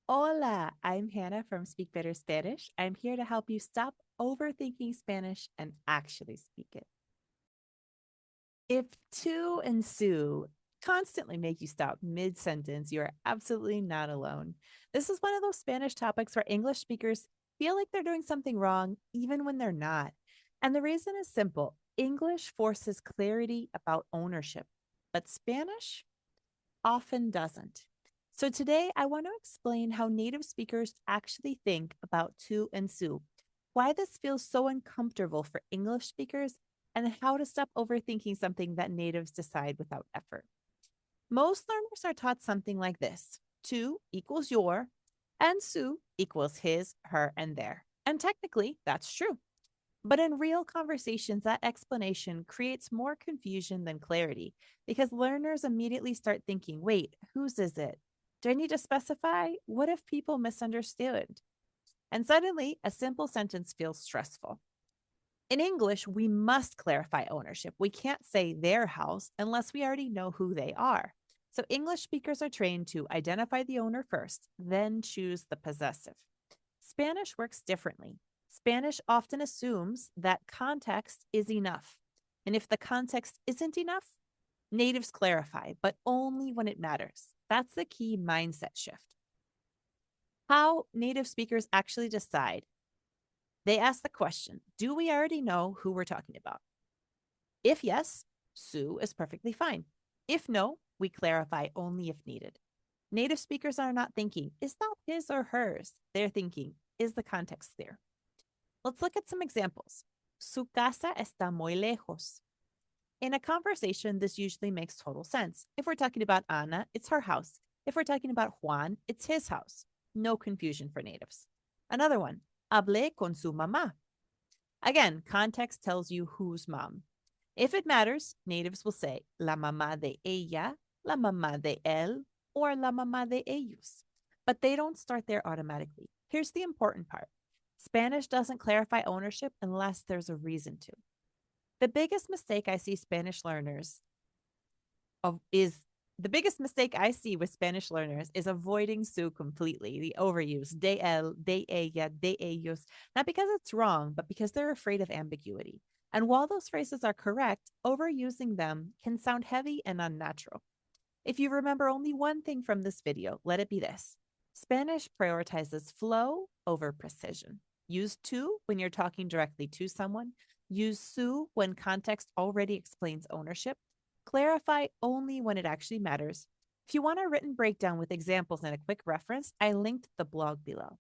Hola, I'm Hannah from Speak Better Spanish. I'm here to help you stop overthinking Spanish and actually speak it. If to and Sue constantly make you stop mid sentence, you are absolutely not alone. This is one of those Spanish topics where English speakers feel like they're doing something wrong, even when they're not. And the reason is simple: English forces clarity about ownership, but Spanish often doesn't. So today I want to explain how native speakers actually think about to and Sue, why this feels so uncomfortable for English speakers, and how to stop overthinking something that natives decide without effort. Most learners are taught something like this: to equals your, and Sue equals his, her, and their. And technically, that's true. But in real conversations, that explanation creates more confusion than clarity because learners immediately start thinking, wait, whose is it? Do I need to specify? What if people misunderstood? And suddenly, a simple sentence feels stressful. In English, we must clarify ownership. We can't say their house unless we already know who they are. So English speakers are trained to identify the owner first, then choose the possessive. Spanish works differently. Spanish often assumes that context is enough. And if the context isn't enough, natives clarify, but only when it matters. That's the key mindset shift. How native speakers actually decide: they ask the question, do we already know who we're talking about? If yes, Sue is perfectly fine. If no, we clarify only if needed. Native speakers are not thinking, is that his or hers? They're thinking, is the context clear? Let's look at some examples. Su casa está muy lejos. In a conversation, this usually makes total sense. If we're talking about Ana, it's her house. If we're talking about Juan, it's his house. No confusion for natives. Another one, hablé con su mamá. Again, context tells you whose mom. If it matters, natives will say la mamá de ella, la mamá de él, or la mamá de ellos. But they don't start there automatically. Here's the important part: Spanish doesn't clarify ownership unless there's a reason to. The biggest mistake I see Spanish learners of is the biggest mistake I see with Spanish learners is avoiding su completely, the overuse, de él, de ella, de ellos, not because it's wrong, but because they're afraid of ambiguity. And while those phrases are correct, overusing them can sound heavy and unnatural. If you remember only one thing from this video, let it be this: Spanish prioritizes flow over precision. Use to when you're talking directly to someone. Use su when context already explains ownership. Clarify only when it actually matters. If you want a written breakdown with examples and a quick reference, I linked the blog below.